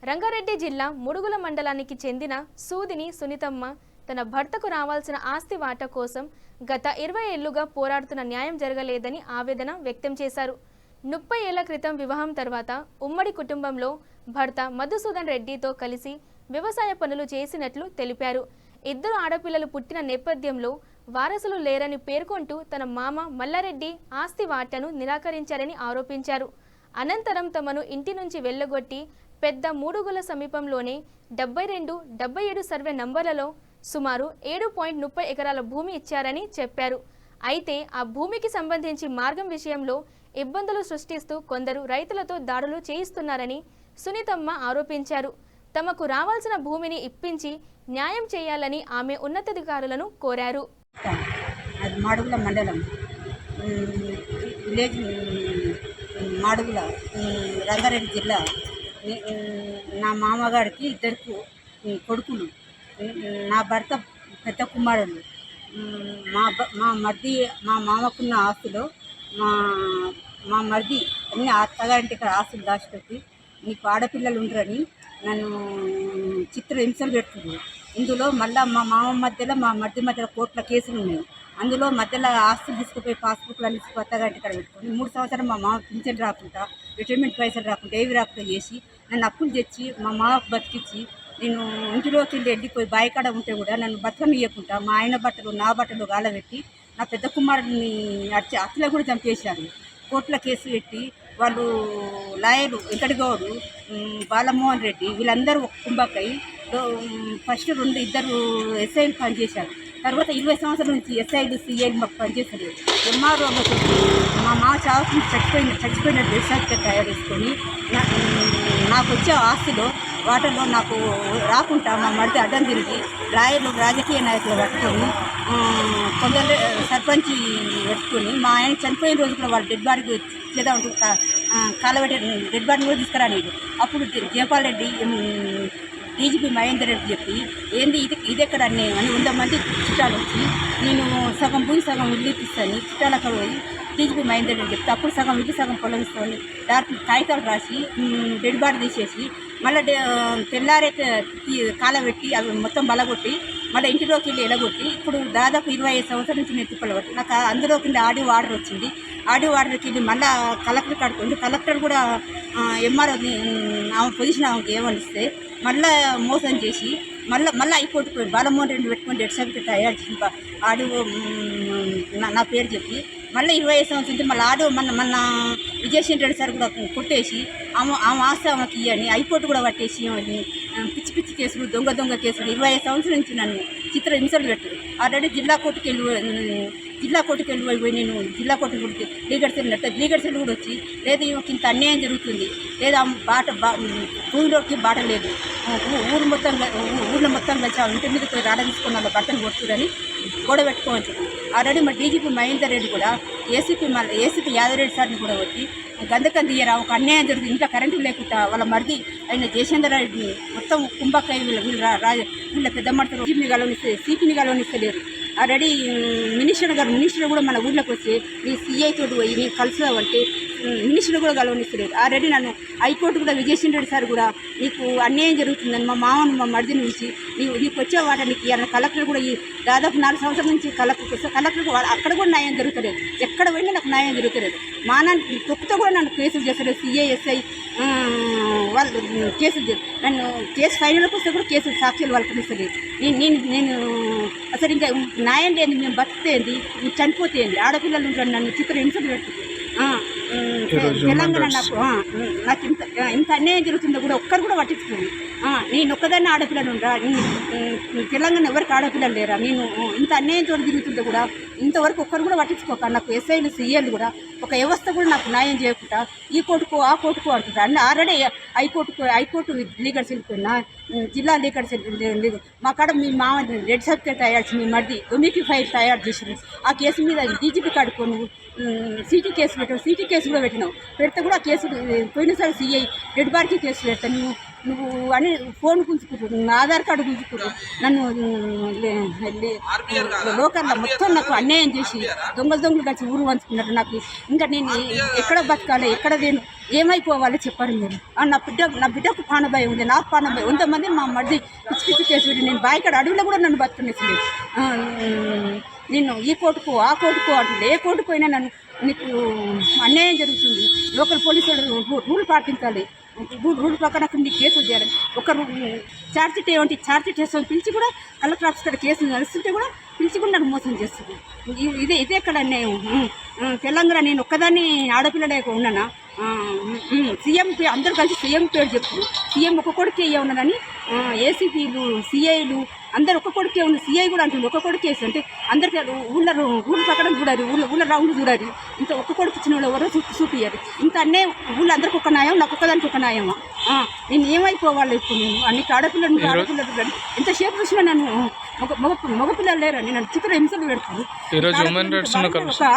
రంగారెడ్డి జిల్లా ముడుగుల మండలానికి చెందిన సూదిని సునీతమ్మ తన భర్తకు రావాల్సిన ఆస్తి వాటా కోసం గత 20 ఏళ్లుగా పోరాడుతున్న న్యాయం జరగలేదని ఆవేదన వ్యక్తం చేశారు. 30 ఏళ్ల క్రితం వివాహం తర్వాత ఉమ్మడి కుటుంబంలో భర్త మధుసూదన్ రెడ్డితో కలిసి వ్యవసాయ పనులు చేసినట్లు తెలిపారు. ఇద్దరు ఆడపిల్లలు పుట్టిన నేపథ్యంలో వారసులు లేరని పేర్కొంటూ తన మామ మల్లారెడ్డి ఆస్తి వాటాను నిరాకరించారని ఆరోపించారు. అనంతరం తమను ఇంటి నుంచి వెళ్లగొట్టి పెద్ద మూడుగుల సమీపంలోనే 72, 77 సర్వే నంబర్లలో సుమారు 7.30 ఎకరాల భూమి ఇచ్చారని చెప్పారు. అయితే ఆ భూమికి సంబంధించి మార్గం విషయంలో ఇబ్బందులు సృష్టిస్తూ కొందరు రైతులతో దాడులు చేయిస్తున్నారని సునీతమ్మ ఆరోపించారు. తమకు రావాల్సిన భూమిని ఇప్పించి న్యాయం చేయాలని ఆమె ఉన్నతాధికారులను కోరారు. మాడుగుల మండలం విలేజ్ మాడుగుల రంగారెడ్డి జిల్లా. నా మామగారికి ఇద్దరు కొడుకులు, నా భర్త పెద్ద కుమారులు. మా మర్ది మా మామకున్న ఆస్తులో మా మర్ది అన్ని అత్తగారింటికి ఆస్తులు దాచిపెట్టి నీకు ఆడపిల్లలు ఉండరని నన్ను చిత్రహింసలు పెడుతుంది. ఇందులో మళ్ళీ మా మామ మధ్యలో మా మర్ది మధ్యలో కోర్టుల కేసులు ఉన్నాయి. అందులో మధ్యలో ఆస్తులు తీసుకుపోయి పాస్బుక్లు అన్ని అత్తగారింటి కాడ పెట్టుకొని 3 సంవత్సరాలు మా మామ పింఛన్ రాకుండా, రిటైర్మెంట్ పైసలు రాకుండా, ఏవి రాకుండా చేసి నన్ను అప్పులు తెచ్చి మా మామకు బతికించి నేను ఇంటిలోకి వెళ్ళిపోయి బాయికాడ ఉంటే కూడా నన్ను బతకనియకుండా మా ఆయన బట్టలు నా బట్టలు గాలబెట్టి నా పెద్ద కుమారుడిని అట్లా కూడా చంపేశారు. కోర్టుల కేసు పెట్టి వాళ్ళు లాయరు వెంకటగౌడు, బాలమోహన్ రెడ్డి వీళ్ళందరూ ఒక కుంభకై ఫస్ట్ 2 ఎస్ఐలు పనిచేశారు. తర్వాత 20 సంవత్సరాల నుంచి ఎస్ఐలు సిఐలు మాకు పనిచేస్తారు. ఎంఆర్ఓ మా మామ చావుకు చచ్చిపోయిన డెత్ సర్టిఫికేట్ తయారు చేసుకొని నాకు వచ్చే ఆస్తిలో వాటర్లో నాకు రాకుండా మా మరిది అడ్డం తిరిగి లాయర్లు రాజకీయ నాయకులు పట్టుకొని కొందరు సర్పంచ్ పెట్టుకొని మా ఆయన చనిపోయిన రోజు కూడా వాళ్ళు డెడ్ బాడీకి చేద్దామంటూ కాలబెట్టి డెడ్ బాడీని కూడా తీసుకురాలేదు. అప్పుడు జయపాల్ రెడ్డి డీజీపీ మహేందర్ రెడ్డి చెప్పి ఏంది ఇది ఎక్కడ అన్యాయం అని 100 మంది చుట్టాలు వచ్చి నేను సగం భూమి సగం ఇల్లు ఇప్పిస్తాను చుట్టాలు అక్కడ పోయి డీజీపీ మహేందర్ రెడ్డి చెప్తే అప్పుడు సగం ఇల్లు సగం పొలం ఇస్తామని దానికి కాగితాలు రాసి డెడ్ బాడీ తీసేసి మళ్ళీ తెల్లారైతే కాలబెట్టి అవి మొత్తం బలగొట్టి మళ్ళీ ఇంటిలోకి వెళ్ళి ఎలగొట్టి ఇప్పుడు దాదాపు 25 సంవత్సరాల నుంచి నేను తిప్పలబట్టి నాకు అందులో కింద ఆడియో ఆర్డర్ వచ్చింది. ఆడియో ఆర్డర్కి వెళ్ళి మళ్ళీ కలెక్టర్ కాడుకుంది. కలెక్టర్ కూడా ఎంఆర్ఓ ఆమె పొజిషన్ ఆమెకి ఏమనిస్తే మళ్ళీ మోసం చేసి మళ్ళీ హైకోర్టుకు పోయి బాలమోహన్ రెడ్డి పెట్టుకొని డెత్ సర్టిఫికేట్ తయారు చేసి ఆడియో నా పేరు చెప్పి మళ్ళీ 25 సంవత్సరం మళ్ళీ ఆడియో మన విజయసేన్ రెడ్డి సార్ కూడా కొట్టేసి ఆమె ఆస్తి ఆమెకి ఇవ్వని హైకోర్టు కూడా పట్టేసి పిచ్చి కేసులు దొంగ కేసులు 25 సంవత్సరాల నుంచి నన్ను హింసలు పెట్టారు. ఆల్రెడీ జిల్లా కోర్టుకి వెళ్ళిపోయి నేను జిల్లా కోర్టు గుడికి లీగల్ సెల్ కూడా వచ్చి లేదు ఈమెకి ఇంత అన్యాయం జరుగుతుంది, లేదా భూమిలోకి బాట లేదు, ఊళ్ళో మొత్తం కలిసి ఇంటి మీద పోయి రాడ తీసుకున్న వాళ్ళ భర్తను కొడుతుందని గొడవ పెట్టుకోవచ్చు. ఆల్రెడీ మా డీజీపీ మహేందర్ రెడ్డి కూడా ఏసీపీ యాదరెడ్డి సార్ని కూడా వచ్చి గంధకం తీయరా ఒక అన్యాయం జరుగుతుంది, ఇంకా కరెంటు లేకుండా వాళ్ళ మరిది అయిన జయచంద్ర రెడ్డిని మొత్తం కుంభకాయ వీళ్ళ పెద్ద మడతలు సీపీని గలవనిస్తలేరు. ఆల్రెడీ మినిస్టర్ కూడా మన ఊళ్ళోకి వచ్చి నీ సిఐ తోటి పోయి నీ కలుసావంటే మినిస్టర్ కూడా గలవనిస్తలేదు. ఆల్రెడీ నన్ను హైకోర్టు కూడా విజయసేన్ రెడ్డి సార్ కూడా నీకు అన్యాయం జరుగుతుందని మా మామను మా మరిది నుంచి నీకు వచ్చే వాటానికి కలెక్టర్ కూడా దాదాపు 4 సంవత్సరాల నుంచి కలెక్టర్ అక్కడ కూడా న్యాయం జరుగుతలేదు. ఎక్కడ పోయినా నాకు న్యాయం జరుగుతలేదు. మానాన్ని తొక్కుతో కూడా నన్ను కేసులు చేస్తారు. సిఐఎస్ఐ వాళ్ళు కేసులు నన్ను కేసు ఫైనల్కి వస్తే కూడా కేసులు సాక్ష్యాలు వాళ్ళు పిలుస్తలేదు. నేను అసలు ఇంకా న్యాయం లేని మేము బతికేంది, చనిపోతే ఏంది, ఆడపిల్లలు ఉంటారు నన్ను చిత్రహింసలు పెడుతుంది. తెలంగాణ నాకు ఇంత అన్యాయం జరుగుతుందో కూడా ఒక్కరు కూడా పట్టించుకుంది. నేను ఒక్కదాన్ని ఆడపిల్లలు ఉండరా, తెలంగాణ ఎవరికి ఆడపిల్లలు లేరా, నేను ఇంత అన్యాయంతో తిరుగుతుందో కూడా ఇంతవరకు ఒక్కరు కూడా పట్టించుకోక నాకు ఎస్ఐలు సిఐలు కూడా ఒక వ్యవస్థ కూడా నాకు న్యాయం చేయకుండా ఈ కోర్టుకు ఆ కోర్టుకు అంటుంది. అన్నీ ఆల్రెడీ హైకోర్టు లీగల్ సెల్ పోయినా జిల్లా లీగల్ సెల్ మా కాడ మీ మామ డెత్ సర్టిఫికేట్ తయారు చేసి మీ మరిది డొమికి ఫైల్ తయారు చేసి ఆ కేసు మీద డీజీపీ కాడుకొని సిటీ కేసు పెట్టావు, సిటీ కేసు కూడా పెడితే కూడా కేసు పోయినసారి సిఐ డెడ్ బాడీకి కేసు పెడతాను నువ్వు అని ఫోన్ గుంజుకుర్రు, నా ఆధార్ కార్డు గుంజుకుర్రు, నన్ను లోకల్లో మొత్తం నాకు అన్యాయం చేసి దొంగలు కలిసి ఊరు వంచుకున్నారు. నాకు ఇంకా నేను ఎక్కడ బతకాలి, ఎక్కడ నేను ఏమైపోవాలి చెప్పారు మీరు. నా బిడ్డకు ప్రాణభయం ఉంది, నాకు ప్రాణభయం. 100 మంది మా మధ్య పిచ్చి కేసు పెట్టి నేను బాయికాడ అడవిలో కూడా నన్ను బతుకునేసింది. నేను ఈ కోర్టుకు ఆ కోర్టుకు అంటుంది. ఏ కోర్టుకు అయినా నన్ను నీకు అన్యాయం జరుగుతుంది, లోకల్ పోలీసులు రూల్ పాటించాలి, రూల్ ప్రకారం నీకు కేసులు చేయాలి. ఒకరు ఛార్జ్షీట్ వేసుకొని పిలిచి కూడా కలెక్టర్ ఆఫీస్ దగ్గర కేసులు నడుస్తుంటే కూడా పిలిచి కూడా నాకు మోసం చేస్తుంది. ఇదే ఎక్కడ అన్యాయం? తెలంగాణ నేను ఒక్కదాన్ని ఆడపిల్లలే ఉన్నానా? సీఎం అందరూ కలిసి సీఎం పేరు చెప్తున్నారు. సీఎం ఒక్క కొడుకే ఉన్నానని ఏసీపీలు సిఐలు అందరు ఒక్క కొడుకే ఉన్న. సిఐ కూడా అంటుంది ఒక్క కొడుకే అంటే అందరికీ ఊళ్ళో రూల్ ప్రకారం చూడాలి, ఊళ్ళో రౌండ్ చూడాలి. ఇంత ఒక్క కొడుకు ఇచ్చిన వాళ్ళు ఎవరో చూపియాలి. ఇంత అన్యాయం ఊళ్ళో అందరికి ఒక న్యాయం, నాకు ఒక్కదానికి ఒక న్యాయమా? నేను ఏమైపోవాలి ఇప్పుడు? నేను అన్ని ఆడపిల్లలు ఎంతసేపు చూసినా నన్ను మగపిల్లలు లేరని నన్ను చిత్ర హింసలు పెడతాను.